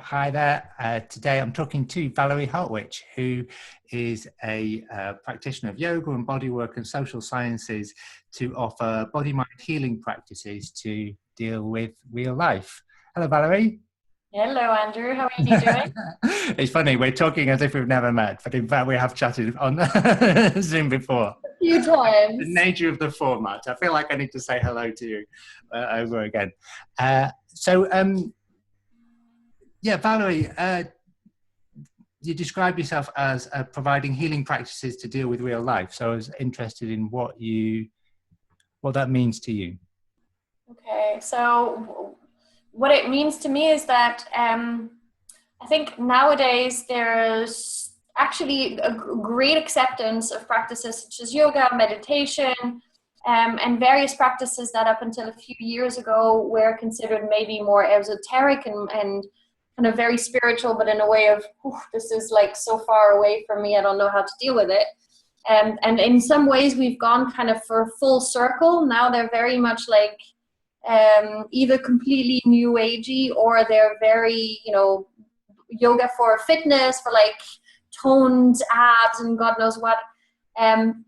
Hi there. Today I'm talking to Valerie Hartwich, who is a practitioner of yoga and bodywork and social sciences to offer body-mind healing practices to deal with real life. Hello, Valerie. Hello, Andrew. How are you doing? It's funny, we're talking as if we've never met, but in fact we have chatted on Zoom before. A few The times. nature of the format. I feel like I need to say hello to you over again. Yeah, Valerie, you describe yourself as providing healing practices to deal with real life. So I was interested in what that means to you. Okay, so what it means to me is that I think nowadays there's actually a great acceptance of practices such as yoga, meditation, and various practices that up until a few years ago were considered maybe more esoteric and kind of very spiritual, but in a way of, this is like so far away from me, I don't know how to deal with it. And in some ways we've gone kind of for full circle. Now they're very much like either completely new agey, or they're very, yoga for fitness, for like toned abs and God knows what. And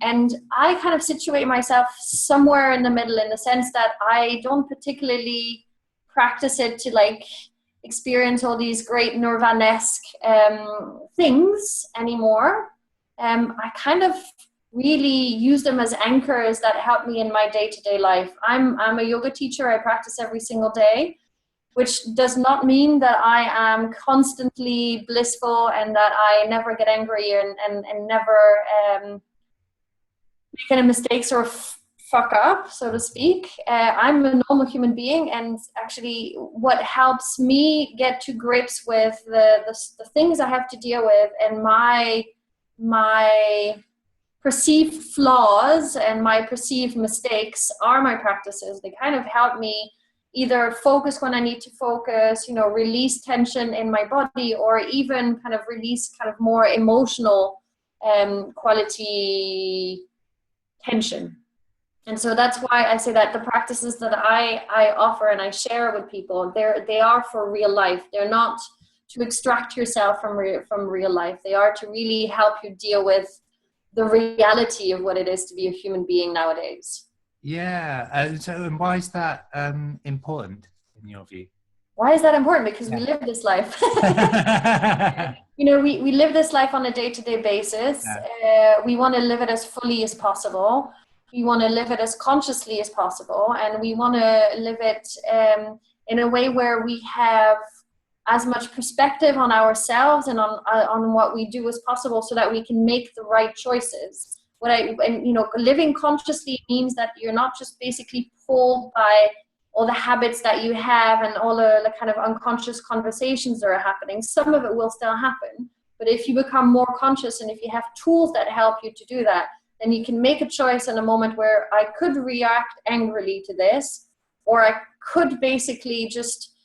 I kind of situate myself somewhere in the middle, in the sense that I don't particularly practice it to like experience all these great nirvanesque things anymore. I kind of really use them as anchors that help me in my day-to-day life. I'm a yoga teacher. I practice every single day, which does not mean that I am constantly blissful and that I never get angry and never make any mistakes or fuck up, so to speak. I'm a normal human being, and actually what helps me get to grips with the things I have to deal with and my perceived flaws and my perceived mistakes are my practices. They kind of help me either focus when I need to focus, release tension in my body, or even kind of release kind of more emotional quality tension. And so that's why I say that the practices that I offer and I share with people, they are for real life. They're not to extract yourself from real life. They are to really help you deal with the reality of what it is to be a human being nowadays. Yeah. And why is that important in your view? Why is that important? Because we live this life. We live this life on a day-to-day basis. Yeah. We want to live it as fully as possible. We want to live it as consciously as possible. And we want to live it in a way where we have as much perspective on ourselves and on what we do as possible, so that we can make the right choices. Living consciously means that you're not just basically pulled by all the habits that you have and all the kind of unconscious conversations that are happening. Some of it will still happen, but if you become more conscious and if you have tools that help you to do that, then you can make a choice in a moment where I could react angrily to this, or I could basically just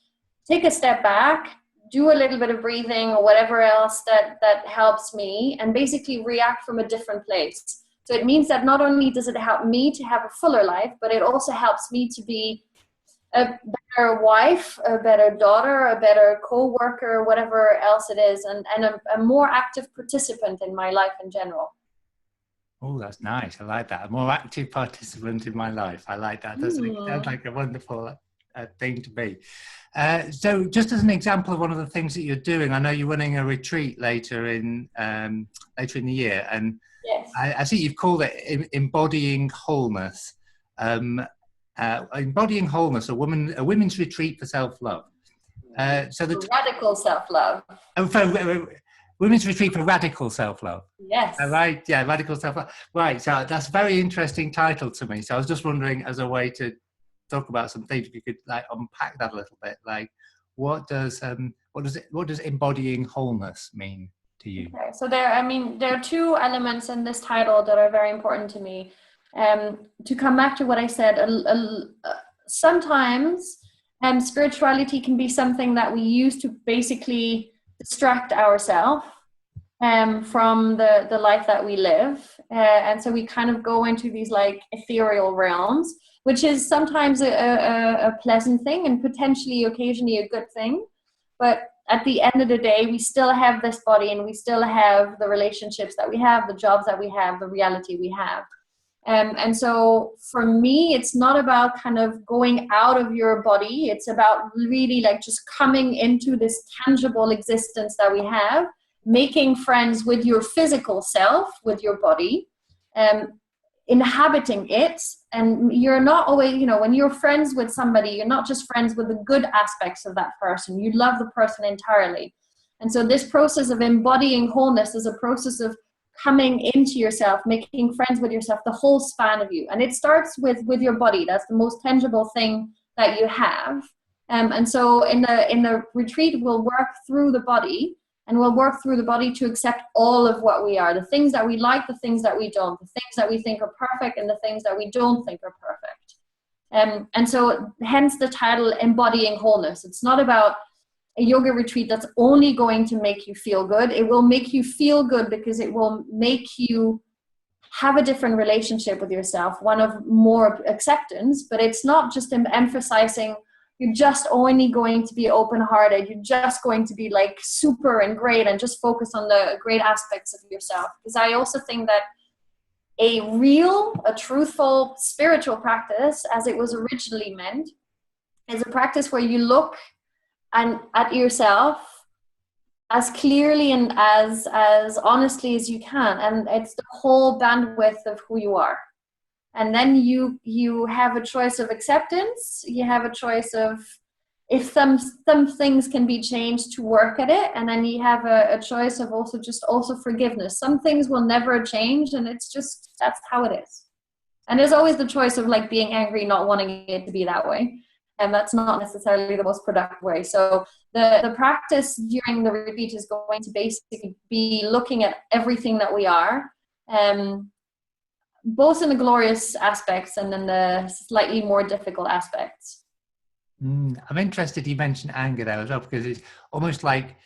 take a step back, do a little bit of breathing or whatever else that helps me, and basically react from a different place. So it means that not only does it help me to have a fuller life, but it also helps me to be a better wife, a better daughter, a better co-worker, whatever else it is, and a more active participant in my life in general. Oh, that's nice. I like that. A more active participant in my life. I like that. That sounds like a wonderful thing to be. So just as an example of one of the things that you're doing, I know you're running a retreat later in the year, and yes. I see you've called it Embodying Wholeness. Embodying Wholeness, a women's retreat for self-love. Radical self-love. Women's retreat for radical self-love. Yes. Right. Yeah, radical self-love. Right. So that's a very interesting title to me. So I was just wondering, as a way to talk about some things, if you could like unpack that a little bit. Like, what does embodying wholeness mean to you? Okay. So there are two elements in this title that are very important to me. To come back to what I said, sometimes spirituality can be something that we use to basically distract ourselves from the life that we live, and so we kind of go into these like ethereal realms, which is sometimes a pleasant thing and potentially occasionally a good thing. But at the end of the day, we still have this body and we still have the relationships that we have, the jobs that we have, the reality we have. And so for me, it's not about kind of going out of your body. It's about really like just coming into this tangible existence that we have, making friends with your physical self, with your body, inhabiting it. And you're not always, you know, when you're friends with somebody, you're not just friends with the good aspects of that person. You love the person entirely. And so this process of embodying wholeness is a process of coming into yourself, making friends with yourself, the whole span of you. And it starts with your body. That's the most tangible thing that you have. And so in the retreat, we'll work through the body, and we'll work through the body to accept all of what we are, the things that we like, the things that we don't, the things that we think are perfect, and the things that we don't think are perfect. And so hence the title, Embodying Wholeness. It's not about a yoga retreat that's only going to make you feel good. It will make you feel good because it will make you have a different relationship with yourself, one of more acceptance. But it's not just emphasizing you're just only going to be open-hearted, you're just going to be like super and great and just focus on the great aspects of yourself. Because I also think that a truthful spiritual practice, as it was originally meant, is a practice where you look and at yourself as clearly and as honestly as you can, and it's the whole bandwidth of who you are. And then you have a choice of acceptance. You have a choice of if some things can be changed to work at it, and then you have a choice of also forgiveness. Some things will never change, and it's just that's how it is. And there's always the choice of like being angry, not wanting it to be that way. And that's not necessarily the most productive way. So the practice during the retreat is going to basically be looking at everything that we are, both in the glorious aspects and in the slightly more difficult aspects. I'm interested you mentioned anger there as well, because it's almost like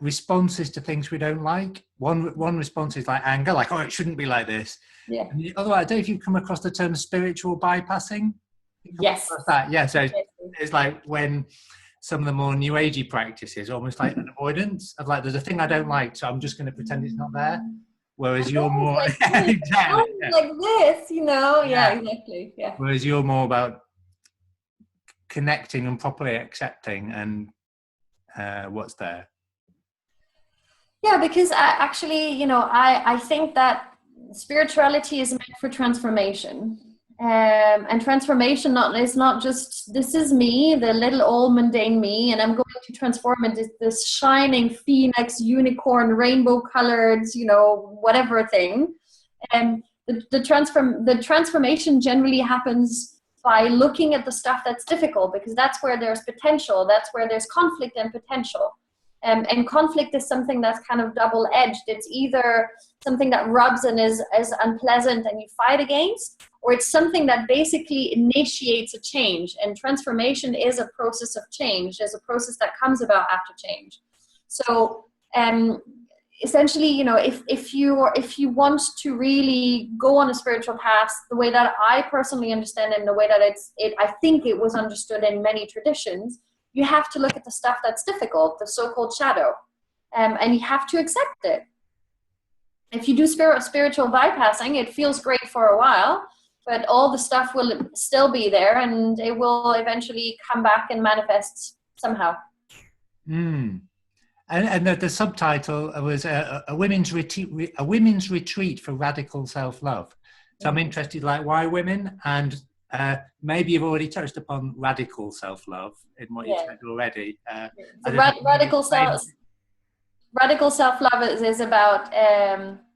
responses to things we don't like. One response is like anger, like, oh, it shouldn't be like this. Yeah. And the other, I don't know if you've come across the term spiritual bypassing. Yes. That. Yeah, so it's like when some of the more new agey practices, almost like an avoidance of like, there's a thing I don't like, so I'm just going to pretend it's not there. Whereas you're more like, exactly, like this, you know, yeah, exactly, yeah. Whereas you're more about connecting and properly accepting and what's there. Yeah, because actually, you know, I think that spirituality is meant for transformation. And transformation is not just, this is me, the little old mundane me, and I'm going to transform into this shining phoenix, unicorn, rainbow colored, you know, whatever thing. And the transformation generally happens by looking at the stuff that's difficult, because that's where there's potential, that's where there's conflict and potential. And conflict is something that's kind of double-edged. It's either something that rubs and is unpleasant and you fight against, or it's something that basically initiates a change. And transformation is a process of change. There's a process that comes about after change. So essentially, you know, if you want to really go on a spiritual path, the way that I personally understand it, and the way that I think it was understood in many traditions, you have to look at the stuff that's difficult, the so-called shadow, and you have to accept it. If you do spiritual bypassing, it feels great for a while, but all the stuff will still be there, and it will eventually come back and manifest somehow. And the subtitle was a women's retreat for radical self-love. So I'm interested, like, why women? And maybe you've already touched upon radical self-love in what you said already. Radical self-love is about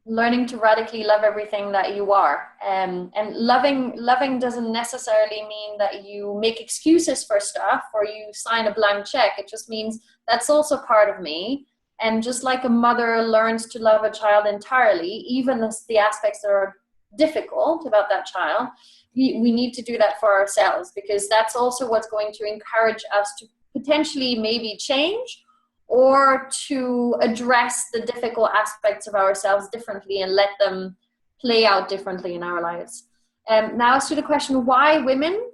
learning to radically love everything that you are. And loving doesn't necessarily mean that you make excuses for stuff or you sign a blank check. It just means that's also part of me. And just like a mother learns to love a child entirely, even the aspects that are difficult about that child, we need to do that for ourselves, because that's also what's going to encourage us to potentially maybe change or to address the difficult aspects of ourselves differently and let them play out differently in our lives. Now, as to the question, why women?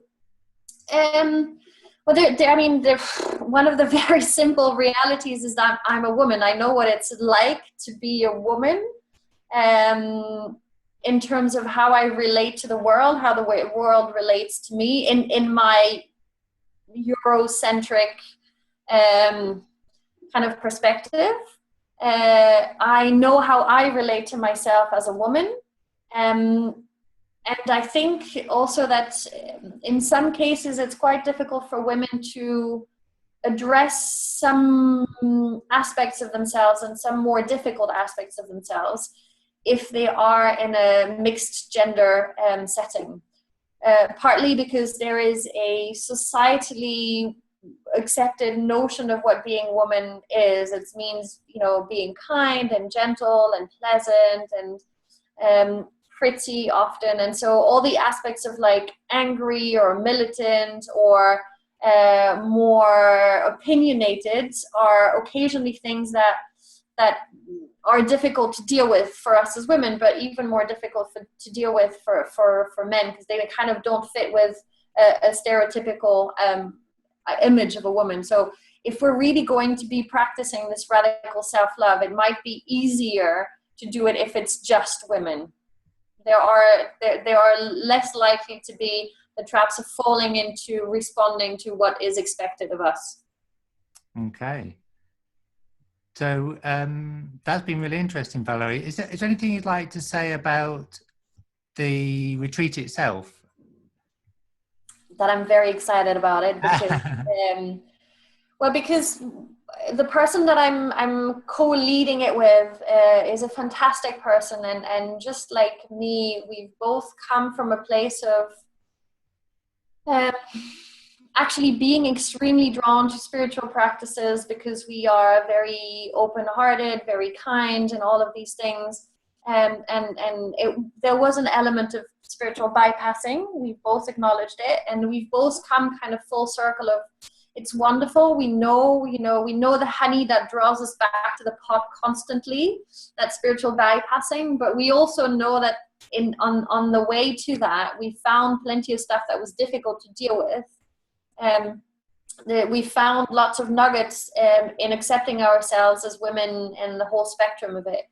Well, one of the very simple realities is that I'm a woman. I know what it's like to be a woman, in terms of how I relate to the world, how the world relates to me in my Eurocentric kind of perspective. I know how I relate to myself as a woman. And I think also that in some cases it's quite difficult for women to address some aspects of themselves and some more difficult aspects of themselves if they are in a mixed gender setting. Partly because there is a societally accepted notion of what being a woman is. It means, being kind and gentle and pleasant and pretty often. And so all the aspects of like angry or militant or more opinionated are occasionally things that are difficult to deal with for us as women, but even more difficult to deal with for men, because they kind of don't fit with a stereotypical image of a woman. So if we're really going to be practicing this radical self-love, it might be easier to do it if it's just women. They are less likely to be the traps of falling into responding to what is expected of us. Okay. So that's been really interesting, Valerie. Is there anything you'd like to say about the retreat itself? That I'm very excited about it because, because the person that I'm co-leading it with is a fantastic person, and just like me, we've both come from a place of actually being extremely drawn to spiritual practices because we are very open-hearted, very kind, and all of these things. There was an element of spiritual bypassing. We both acknowledged it, and we've both come kind of full circle of, it's wonderful. We know the honey that draws us back to the pot constantly, that spiritual bypassing, but we also know that on the way to that, we found plenty of stuff that was difficult to deal with. We found lots of nuggets in accepting ourselves as women and the whole spectrum of it.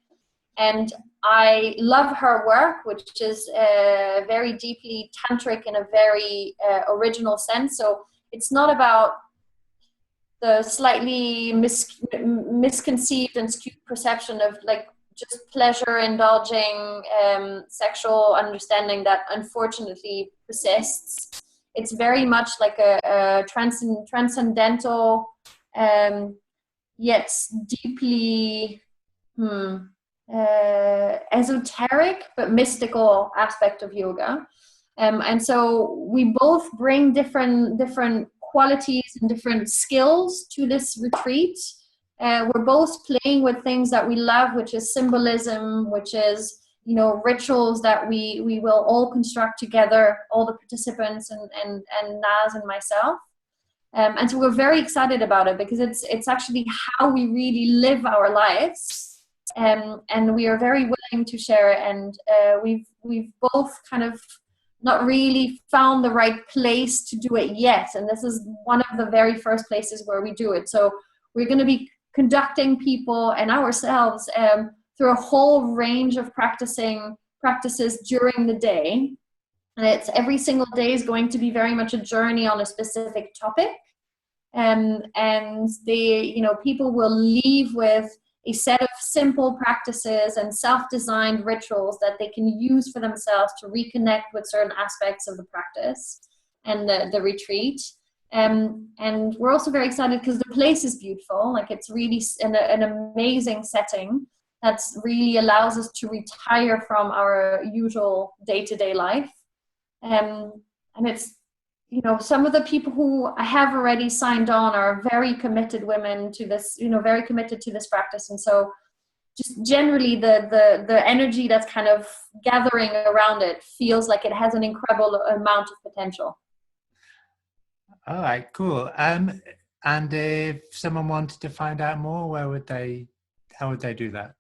And I love her work, which is very deeply tantric in a very original sense. So it's not about the slightly misconceived and skewed perception of like just pleasure indulging sexual understanding that unfortunately persists. It's very much like a transcendental, yet deeply esoteric but mystical aspect of yoga. And so we both bring different qualities and different skills to this retreat. We're both playing with things that we love, which is symbolism, which is rituals that we will all construct together, all the participants and Naz and myself. And so we're very excited about it because it's actually how we really live our lives. And we are very willing to share it. And we've both kind of not really found the right place to do it yet. And this is one of the very first places where we do it. So we're going to be conducting people and ourselves through a whole range of practices during the day. And it's every single day is going to be very much a journey on a specific topic. And people will leave with a set of simple practices and self-designed rituals that they can use for themselves to reconnect with certain aspects of the practice and the retreat. And we're also very excited because the place is beautiful. Like it's really an amazing setting that really allows us to retire from our usual day-to-day life. And it's, some of the people who have already signed on are very committed women to this, very committed to this practice. And so just generally the energy that's kind of gathering around it feels like it has an incredible amount of potential. All right, cool. And if someone wanted to find out more, how would they do that?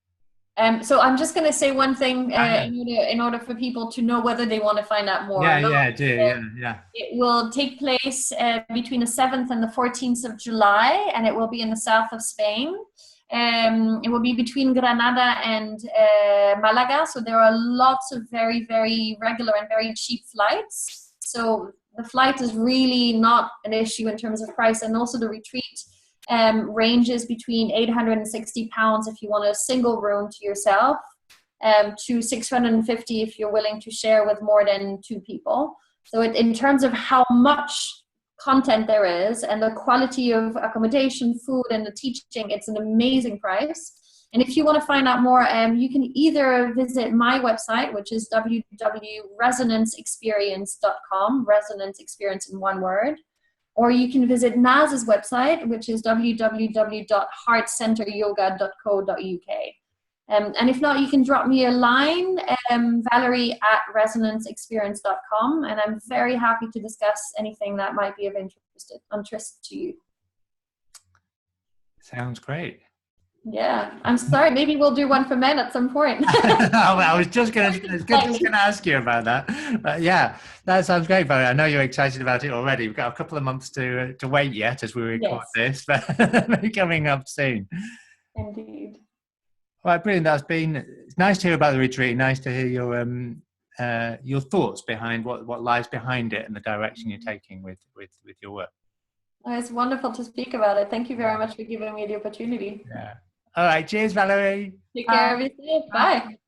So I'm just going to say one thing in order for people to know whether they want to find out more or not. It will take place between the 7th and the 14th of July, and it will be in the south of Spain. It will be between Granada and Malaga, so there are lots of very, very regular and very cheap flights. So the flight is really not an issue in terms of price, and also the retreat ranges between £860 if you want a single room to yourself, to £650 if you're willing to share with more than 2 people. So in terms of how much content there is and the quality of accommodation, food, and the teaching, it's an amazing price. And if you want to find out more, you can either visit my website, which is www.resonanceexperience.com, resonance experience in one word, or you can visit Naz's website, which is www.heartcenteryoga.co.uk. And if not, you can drop me a line, Valerie@resonanceexperience.com, and I'm very happy to discuss anything that might be of interest to you. Sounds great. Yeah, I'm sorry. Maybe we'll do one for men at some point. I was just going to ask you about that. But yeah, that sounds great, Valerie. I know you're excited about it already. We've got a couple of months to wait yet as we record this, but coming up soon. Indeed. All right, brilliant. It's nice to hear about the retreat. Nice to hear your thoughts behind what lies behind it and the direction you're taking with your work. Oh, it's wonderful to speak about it. Thank you very much for giving me the opportunity. Yeah. All right. Cheers, Valerie. Take care of yourself. Bye.